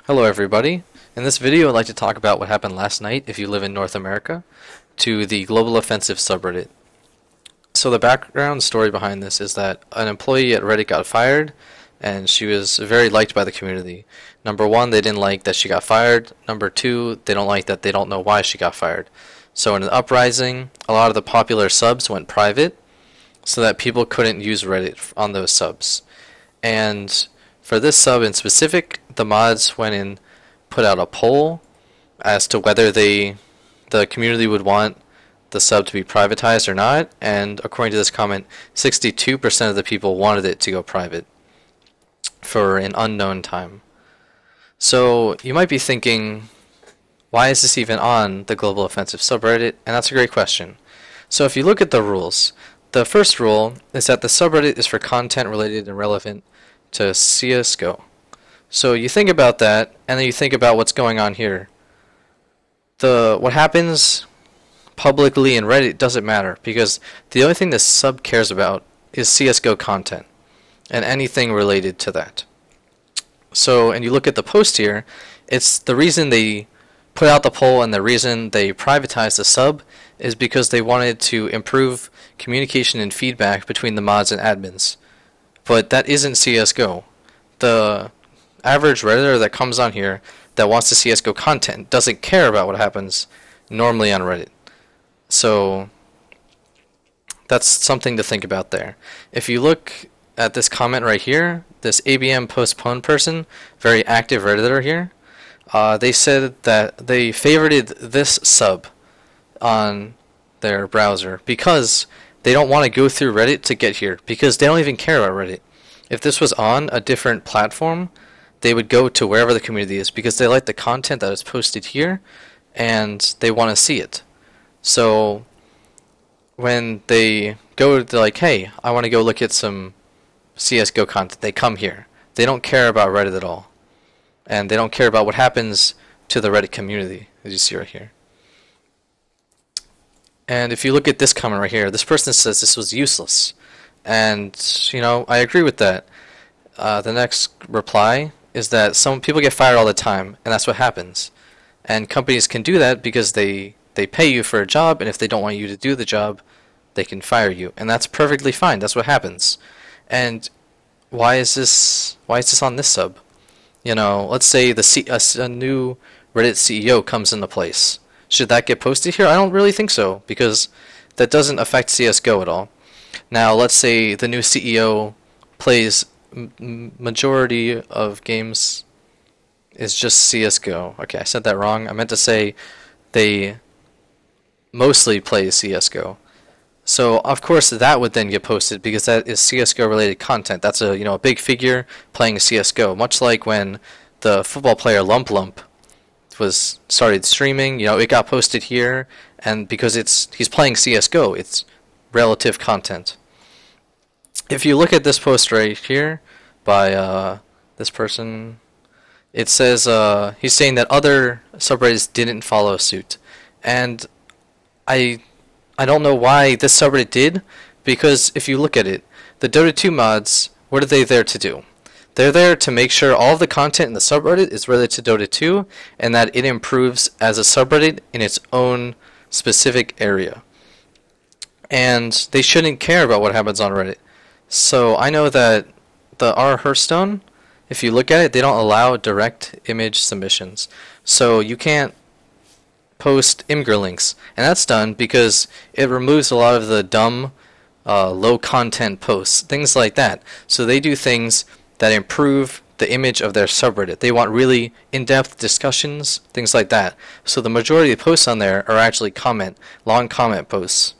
Hello everybody. In this video I'd like to talk about what happened last night if you live in North America to the Global Offensive subreddit. So the background story behind this is that an employee at Reddit got fired and she was very liked by the community. Number one, they didn't like that she got fired. Number two, they don't like that they don't know why she got fired. So in an uprising, a lot of the popular subs went private so that people couldn't use Reddit on those subs. And for this sub in specific, the mods went and put out a poll as to whether the community would want the sub to be privatized or not, and according to this comment, 62% of the people wanted it to go private for an unknown time. So you might be thinking, why is this even on the Global Offensive subreddit? And that's a great question. So if you look at the rules, the first rule is that the subreddit is for content related and relevant to CSGO. So you think about that, and then you think about what's going on here. What happens publicly in Reddit doesn't matter, because the only thing this sub cares about is CSGO content and anything related to that. So, and you look at the post here, it's the reason they put out the poll and the reason they privatized the sub is because they wanted to improve communication and feedback between the mods and admins. But that isn't CSGO. The average Redditor that comes on here that wants to CSGO content doesn't care about what happens normally on Reddit. So that's something to think about there. If you look at this comment right here, this ABM postpone person, very active Redditor here, they said that they favorited this sub on their browser because they don't want to go through Reddit to get here, because they don't even care about Reddit. If this was on a different platform, they would go to wherever the community is because they like the content that is posted here and they want to see it. So when they go to like, hey, I want to go look at some CSGO content, they come here. They don't care about Reddit at all. And they don't care about what happens to the Reddit community, as you see right here. And if you look at this comment right here, this person says this was useless. And, you know, I agree with that. The next reply is that some people get fired all the time, and that's what happens. And companies can do that because they pay you for a job, and if they don't want you to do the job, they can fire you. And that's perfectly fine. That's what happens. And why is this on this sub? You know, let's say a new Reddit CEO comes into place. Should that get posted here? I don't really think so, because that doesn't affect CSGO at all. Now, let's say the new CEO plays majority of games is just CSGO. Okay, I said that wrong. I meant to say they mostly play CSGO. So, of course, that would then get posted because that is CSGO related content. That's a big figure playing CSGO, much like when the football player Lump Lump started streaming, it got posted here, and because he's playing CSGO, it's relative content. If you look at this post right here by this person, it says he's saying that other subreddits didn't follow suit, and I don't know why this subreddit did, because if you look at it, the Dota 2 mods, what are they there to do? They're there to make sure all of the content in the subreddit is related to Dota 2 and that it improves as a subreddit in its own specific area. And they shouldn't care about what happens on Reddit. So I know that the R Hearthstone, if you look at it, they don't allow direct image submissions. So you can't post Imgur links. And that's done because it removes a lot of the dumb, low content posts, things like that. So they do things that improve the image of their subreddit. They want really in-depth discussions, things like that. So the majority of the posts on there are actually long comment posts.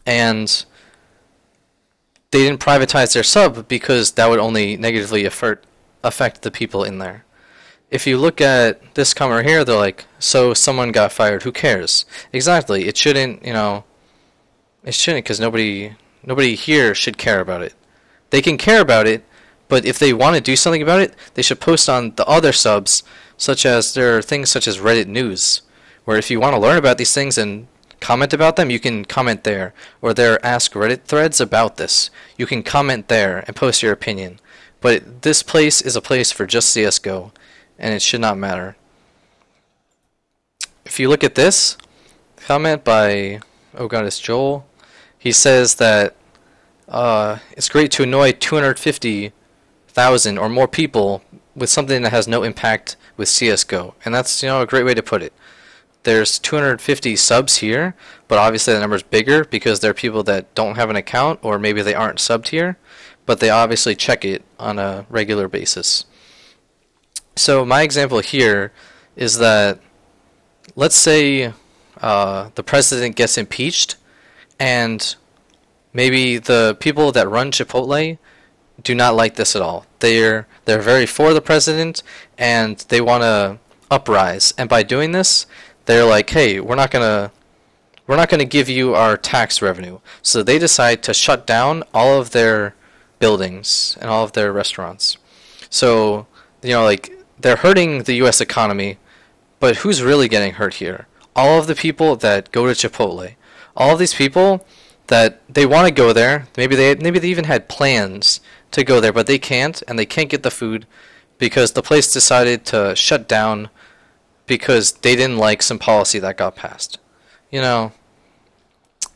And they didn't privatize their sub because that would only negatively affect the people in there. If you look at this comment right here, they're like, so someone got fired, who cares? Exactly, it shouldn't, because nobody here should care about it. They can care about it, but if they want to do something about it, they should post on the other subs, there are things such as Reddit News, where if you want to learn about these things and comment about them, you can comment there. Or there are Ask Reddit threads about this. You can comment there and post your opinion. But this place is a place for just CSGO, and it should not matter. If you look at this comment by, oh god, it's Joel. He says that it's great to annoy 250,000 or more people with something that has no impact with CSGO, and that's, a great way to put it. There's 250 subs here, but obviously the number's bigger because there are people that don't have an account, or maybe they aren't subbed here, but they obviously check it on a regular basis. So my example here is that, let's say the president gets impeached, and maybe the people that run Chipotle do not like this at all. They're very for the president, and they want to uprise. And by doing this, they're like, hey, we're not gonna give you our tax revenue. So they decide to shut down all of their buildings and all of their restaurants. So, like, they're hurting the U.S. economy, but who's really getting hurt here? All of the people that go to Chipotle. All of these people that they want to go there. Maybe they even had plans to go there, but they can't, and they can't get the food because the place decided to shut down because they didn't like some policy that got passed. That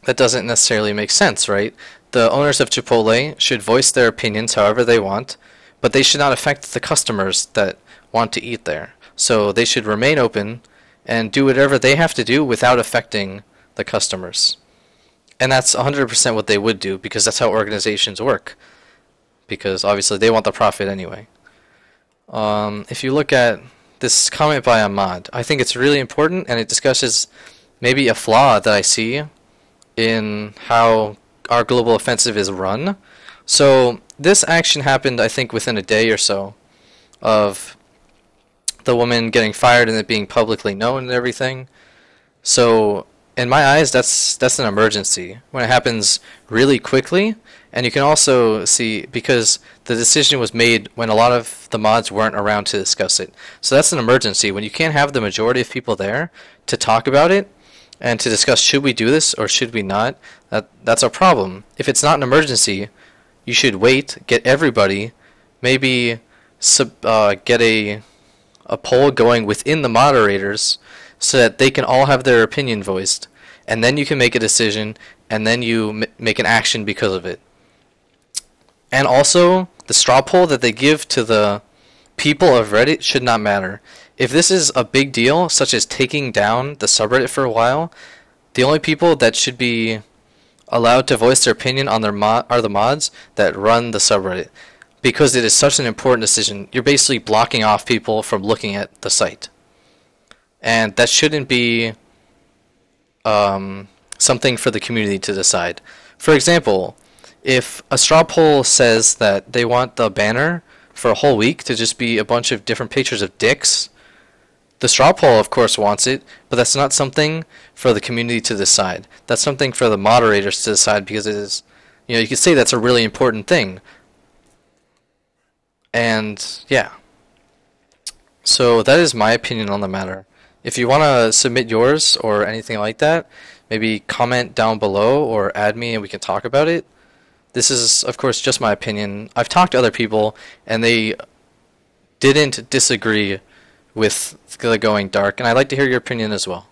doesn't necessarily make sense, right? The owners of Chipotle should voice their opinions however they want, but they should not affect the customers that want to eat there. So they should remain open and do whatever they have to do without affecting the customers. And that's 100% what they would do, because that's how organizations work. Because obviously they want the profit anyway. If you look at this comment by Ahmad, I think it's really important, and it discusses maybe a flaw that I see in how our global offensive is run. So this action happened, I think, within a day or so of the woman getting fired and it being publicly known and everything. So in my eyes, that's an emergency when it happens really quickly. And you can also see, because the decision was made when a lot of the mods weren't around to discuss it. So that's an emergency. When you can't have the majority of people there to talk about it and to discuss, should we do this or should we not, that's a problem. If it's not an emergency, you should wait, get everybody, maybe get a poll going within the moderators so that they can all have their opinion voiced, and then you can make a decision, and then you make an action because of it. And also, the straw poll that they give to the people of Reddit should not matter. If this is a big deal, such as taking down the subreddit for a while, the only people that should be allowed to voice their opinion on are the mods that run the subreddit. Because it is such an important decision, you're basically blocking off people from looking at the site. And that shouldn't be something for the community to decide. For example, if a straw poll says that they want the banner for a whole week to just be a bunch of different pictures of dicks, the straw poll of course wants it, but that's not something for the community to decide. That's something for the moderators to decide, because it is, you could say that's a really important thing. And yeah. So that is my opinion on the matter. If you want to submit yours or anything like that, maybe comment down below or add me and we can talk about it. This is, of course, just my opinion. I've talked to other people and they didn't disagree with the going dark, and I'd like to hear your opinion as well.